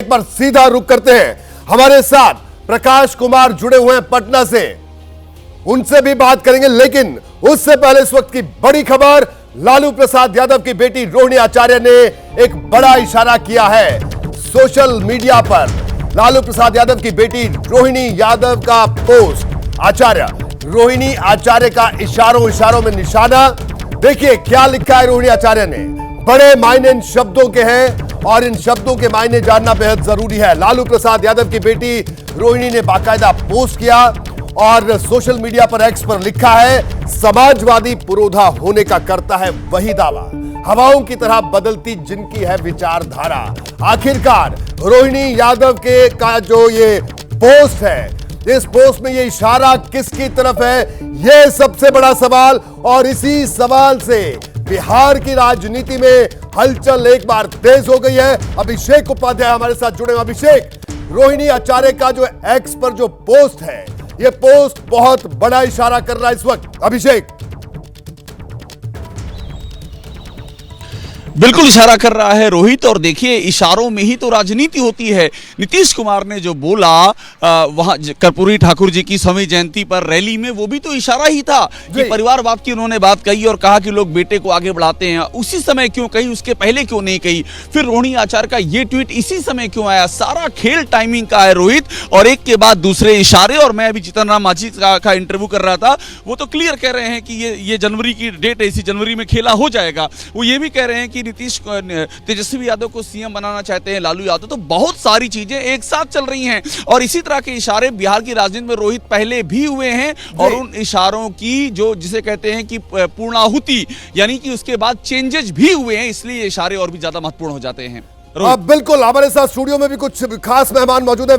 एक बार सीधा रुख करते हैं, हमारे साथ प्रकाश कुमार जुड़े हुए हैं पटना से, उनसे भी बात करेंगे। लेकिन उससे पहले इस वक्त की बड़ी खबर, लालू प्रसाद यादव की बेटी रोहिणी आचार्य ने एक बड़ा इशारा किया है सोशल मीडिया पर। लालू प्रसाद यादव की बेटी रोहिणी यादव का पोस्ट, आचार्य रोहिणी आचार्य का इशारों इशारों में निशाना। देखिए क्या लिखा है रोहिणी आचार्य ने। बड़े मायने इन शब्दों के हैं और इन शब्दों के मायने जानना बेहद जरूरी है। लालू प्रसाद यादव की बेटी रोहिणी ने बाकायदा पोस्ट किया और सोशल मीडिया पर एक्स पर लिखा है, समाजवादी पुरोधा होने का करता है वही दावा, हवाओं की तरह बदलती जिनकी है विचारधारा। आखिरकार रोहिणी यादव के का जो ये पोस्ट है, इस पोस्ट में ये इशारा किसकी तरफ है, ये सबसे बड़ा सवाल। और इसी सवाल से बिहार की राजनीति में हलचल एक बार तेज हो गई है। अभिषेक उपाध्याय हमारे साथ जुड़े हैं। अभिषेक, रोहिणी आचार्य का जो एक्स पर जो पोस्ट है, ये पोस्ट बहुत बड़ा इशारा कर रहा है इस वक्त। अभिषेक, बिल्कुल इशारा कर रहा है रोहित, और देखिए इशारों में ही तो राजनीति होती है। नीतीश कुमार ने जो बोला वहां कर्पूरी ठाकुर जी की सौवीं जयंती पर रैली में, वो भी तो इशारा ही था कि परिवारवाद की उन्होंने बात कही और कहा कि लोग बेटे को आगे बढ़ाते हैं। उसी समय क्यों कही, उसके पहले क्यों नहीं कही? फिर रोहिणी आचार्य का ये ट्वीट इसी समय क्यों आया? सारा खेल टाइमिंग का है रोहित, और एक के बाद दूसरे इशारे। और मैं अभी जीतन राम मांझी का इंटरव्यू कर रहा था, वो तो क्लियर कह रहे हैं कि ये जनवरी की डेट है, इसी जनवरी में खेला हो जाएगा। वो ये भी कह रहे हैं कि नीतीश तेजस्वी यादव को सीएम बनाना चाहते हैं लालू यादव। तो बहुत सारी चीजें एक साथ चल रही हैं और इसी तरह के इशारे बिहार की राजनीति में रोहित पहले भी हुए हैं। और उन इशारों की जो जिसे कहते हैं कि पूर्णाहुति, यानी कि उसके बाद चेंजेस भी हुए हैं, इसलिए इशारे और भी ज्यादा महत्वपूर्ण हो जाते हैं। बिल्कुल, हमारे साथ स्टूडियो में भी कुछ खास मेहमान मौजूद है।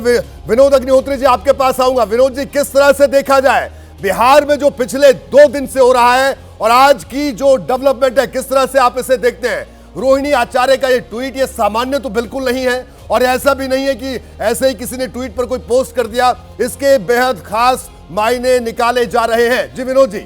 विनोद अग्निहोत्री जी, आपके पास आऊंगा। विनोद जी, किस तरह से देखा जाए बिहार में जो पिछले 2 दिन से हो रहा है और आज की जो डेवलपमेंट है, किस तरह से आप इसे देखते हैं? रोहिणी आचार्य का ये ट्वीट, ये सामान्य तो बिल्कुल नहीं है और ऐसा भी नहीं है कि ऐसे ही किसी ने ट्वीट पर कोई पोस्ट कर दिया। इसके बेहद खास मायने निकाले जा रहे हैं। जी विनोद जी।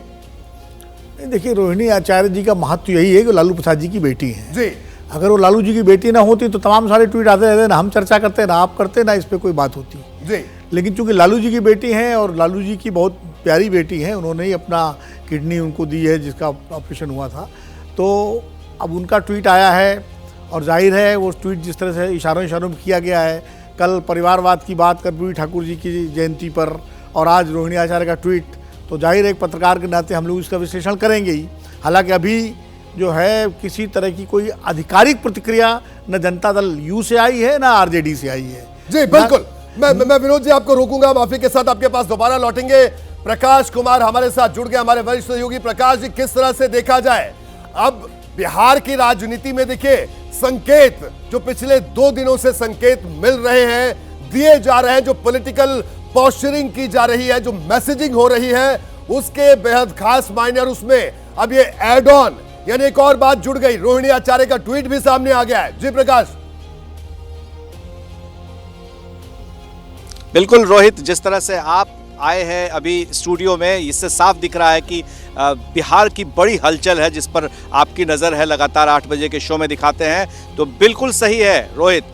देखिए, रोहिणी आचार्य जी का महत्व यही है कि लालू प्रसाद जी की बेटी है जी। अगर वो लालू जी की बेटी ना होती तो तमाम सारे ट्वीट आते रहते, ना हम चर्चा करते, ना आप करते, ना इस पर कोई बात होती जी। लेकिन चूंकि लालू जी की बेटी हैं और लालू जी की बहुत प्यारी बेटी है, उन्होंने ही अपना किडनी उनको दी है जिसका ऑपरेशन हुआ था, तो अब उनका ट्वीट आया है और जाहिर है वो ट्वीट जिस तरह से इशारों में किया गया है, कल परिवारवाद की बात कर्पूरी ठाकुर जी की जयंती पर और आज रोहिणी आचार्य का ट्वीट, तो जाहिर है एक पत्रकार के नाते हम लोग इसका विश्लेषण करेंगे ही। हालांकि अभी जो है किसी तरह की कोई आधिकारिक प्रतिक्रिया न जनता दल यू से आई है ना आरजेडी से आई है। जी बिल्कुल, मैं विनोद जी आपको रोकूंगा, माफी के साथ आपके पास दोबारा लौटेंगे। प्रकाश कुमार हमारे साथ जुड़ गए, हमारे वरिष्ठ सहयोगी। प्रकाश जी, किस तरह से देखा जाए अब बिहार की राजनीति में? देखिए, संकेत जो पिछले 2 दिनों से संकेत मिल रहे हैं, दिए जा रहे हैं, जो पॉलिटिकल पोस्चरिंग की जा रही है, जो मैसेजिंग हो रही है, उसके बेहद खास मायने। और उसमें अब ये एड ऑन, यानी एक और बात जुड़ गई, रोहिणी आचार्य का ट्वीट भी सामने आ गया है। जी प्रकाश। बिल्कुल रोहित, जिस तरह से आप आए हैं अभी स्टूडियो में, इससे साफ दिख रहा है कि बिहार की बड़ी हलचल है जिस पर आपकी नज़र है, लगातार 8 बजे के शो में दिखाते हैं। तो बिल्कुल सही है रोहित,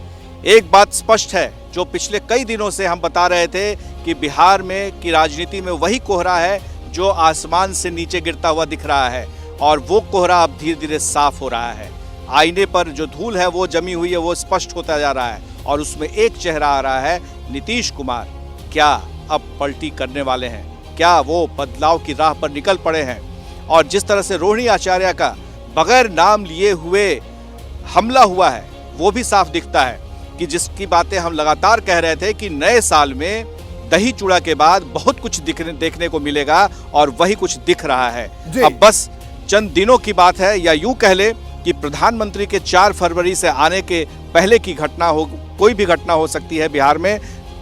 एक बात स्पष्ट है जो पिछले कई दिनों से हम बता रहे थे कि बिहार में की राजनीति में वही कोहरा है जो आसमान से नीचे गिरता हुआ दिख रहा है, और वो कोहरा अब धीरे धीरे साफ हो रहा है। आईने पर जो धूल है वो जमी हुई है, वो स्पष्ट होता जा रहा है और उसमें एक चेहरा आ रहा है, नीतीश कुमार। क्या अब पलटी करने वाले हैं? क्या वो बदलाव की राह पर निकल पड़े हैं? और जिस तरह से रोहिणी आचार्य का बगैर नाम लिए हुए हमला हुआ है, वो भी साफ दिखता है कि जिसकी बातें हम लगातार कह रहे थे कि नए साल में दही चूड़ा के बाद बहुत कुछ देखने को मिलेगा, और वही कुछ दिख रहा है। अब बस चंद दिनों की बात है, या यूं कह ले कि प्रधानमंत्री के 4 फरवरी से आने के पहले की घटना हो, कोई भी घटना हो सकती है बिहार में।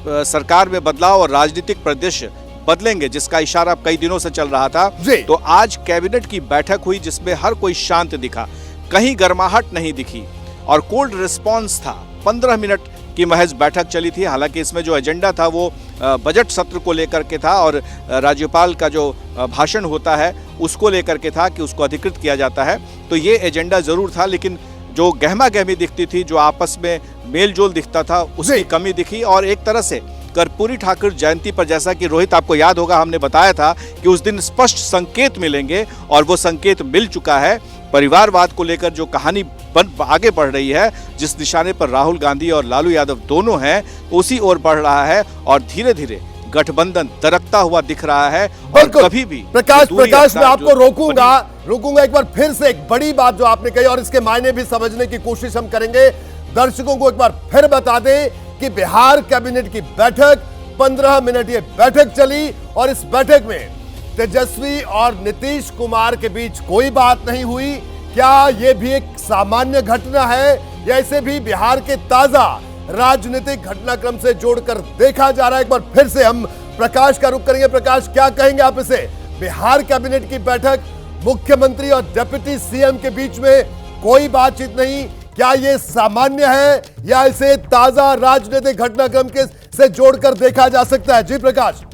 सरकार में बदलाव और राजनीतिक परिदृश्य बदलेंगे, जिसका इशारा कई दिनों से चल रहा था। तो आज कैबिनेट की बैठक हुई जिसमें हर कोई शांत दिखा, कहीं गर्माहट नहीं दिखी और कोल्ड रिस्पांस था। 15 मिनट की महज बैठक चली थी। हालांकि इसमें जो एजेंडा था वो बजट सत्र को लेकर के था और राज्यपाल का जो भाषण होता है उसको लेकर के था कि उसको अधिकृत किया जाता है। तो ये एजेंडा जरूर था, लेकिन जो गहमा गहमी दिखती थी, जो आपस में मेल जोल दिखता था, उसकी कमी दिखी। और एक तरह से कर्पूरी ठाकुर जयंती पर, जैसा कि रोहित आपको याद होगा, हमने बताया था कि उस दिन स्पष्ट संकेत मिलेंगे और वो संकेत मिल चुका है। परिवारवाद को लेकर जो कहानी आगे बढ़ रही है, जिस निशाने पर राहुल गांधी और लालू यादव दोनों हैं, उसी ओर बढ़ रहा है और धीरे धीरे गठबंधन दरकता हुआ दिख रहा है। और कभी भी प्रकाश मैं आपको रोकूंगा एक बार फिर से। एक बड़ी बात जो आपने कही और इसके मायने भी समझने की कोशिश हम करेंगे। दर्शकों को एक बार फिर बता दें कि बिहार कैबिनेट की बैठक 15 मिनट ये बैठक चली और इस बैठक में तेजस्वी और नीतीश कुमार के बीच कोई बात नहीं हुई। क्या यह भी एक सामान्य घटना है या इसे भी बिहार के ताजा राजनीतिक घटनाक्रम से जोड़कर देखा जा रहा है? एक बार फिर से हम प्रकाश का रुख करेंगे। प्रकाश, क्या कहेंगे आप इसे? बिहार कैबिनेट की बैठक, मुख्यमंत्री और डिप्टी सीएम के बीच में कोई बातचीत नहीं, क्या यह सामान्य है या इसे ताजा राजनीतिक घटनाक्रम के से जोड़कर देखा जा सकता है? जी प्रकाश।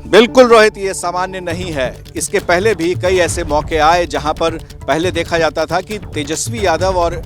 बिल्कुल रोहित, ये सामान्य नहीं है। इसके पहले भी कई ऐसे मौके आए जहां पर पहले देखा जाता था कि तेजस्वी यादव और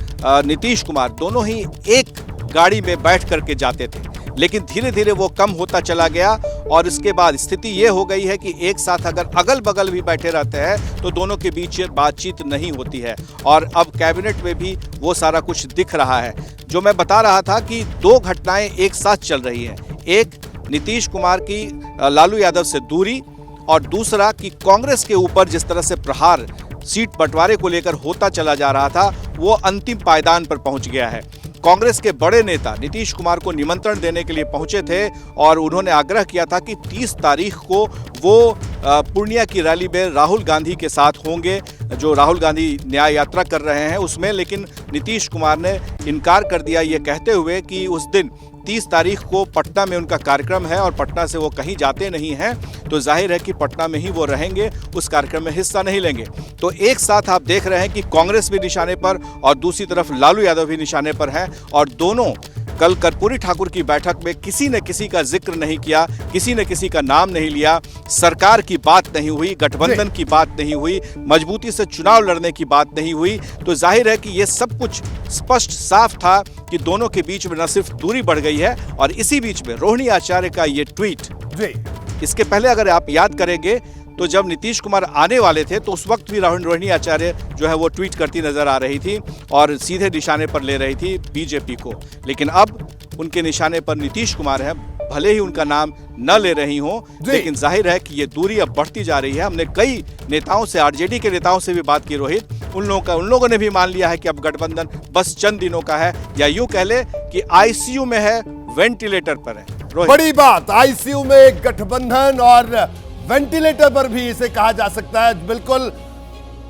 नीतीश कुमार दोनों ही एक गाड़ी में बैठ करके जाते थे, लेकिन धीरे धीरे वो कम होता चला गया और इसके बाद स्थिति ये हो गई है कि एक साथ अगर अगल बगल भी बैठे रहते हैं तो दोनों के बीच बातचीत नहीं होती है। और अब कैबिनेट में भी वो सारा कुछ दिख रहा है। जो मैं बता रहा था कि दो घटनाएं एक साथ चल रही हैं, एक नीतीश कुमार की लालू यादव से दूरी और दूसरा कि कांग्रेस के ऊपर जिस तरह से प्रहार सीट बंटवारे को लेकर होता चला जा रहा था, वो अंतिम पायदान पर पहुंच गया है। कांग्रेस के बड़े नेता नीतीश कुमार को निमंत्रण देने के लिए पहुंचे थे और उन्होंने आग्रह किया था कि 30 तारीख को वो पूर्णिया की रैली में राहुल गांधी के साथ होंगे, जो राहुल गांधी न्याय यात्रा कर रहे हैं उसमें। लेकिन नीतीश कुमार ने इनकार कर दिया, ये कहते हुए कि उस दिन 30 तारीख को पटना में उनका कार्यक्रम है और पटना से वो कहीं जाते नहीं हैं, तो जाहिर है कि पटना में ही वो रहेंगे, उस कार्यक्रम में हिस्सा नहीं लेंगे। तो एक साथ आप देख रहे हैं कि कांग्रेस भी निशाने पर और दूसरी तरफ लालू यादव भी निशाने पर हैं और दोनों कल कर्पूरी ठाकुर की बैठक में किसी ने किसी का जिक्र नहीं किया, किसी ने किसी का नाम नहीं लिया, सरकार की बात नहीं हुई, गठबंधन की बात नहीं हुई, मजबूती से चुनाव लड़ने की बात नहीं हुई। तो जाहिर है कि ये सब कुछ स्पष्ट साफ था कि दोनों के बीच में न सिर्फ दूरी बढ़ गई है और इसी बीच में रोहिणी आचार्य का ये ट्वीट, इसके पहले अगर आप याद करेंगे तो जब नीतीश कुमार आने वाले थे तो उस वक्त भी रोहिणी आचार्य जो है वो ट्वीट करती नजर आ रही थी और सीधे निशाने पर ले रही थी बीजेपी को। लेकिन अब उनके निशाने पर नीतीश कुमार है, भले ही उनका नाम न ले रही हो, लेकिन जाहिर है कि ये दूरी अब बढ़ती जा रही है। हमने कई नेताओं से, आरजेडी के नेताओं से भी बात की रोहित, उन लोगों ने भी मान लिया है कि अब गठबंधन बस चंद दिनों का है, या यूं कह ले कि आईसीयू में है, वेंटिलेटर पर है। बड़ी बात, आईसीयू में गठबंधन और वेंटिलेटर पर भी इसे कहा जा सकता है। बिल्कुल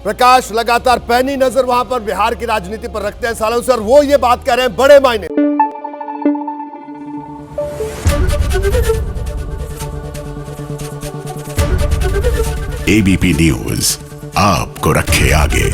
प्रकाश लगातार पैनी नजर वहां पर बिहार की राजनीति पर रखते हैं सालों से और वो ये बात कह रहे हैं बड़े मायने। एबीपी न्यूज आपको रखे आगे।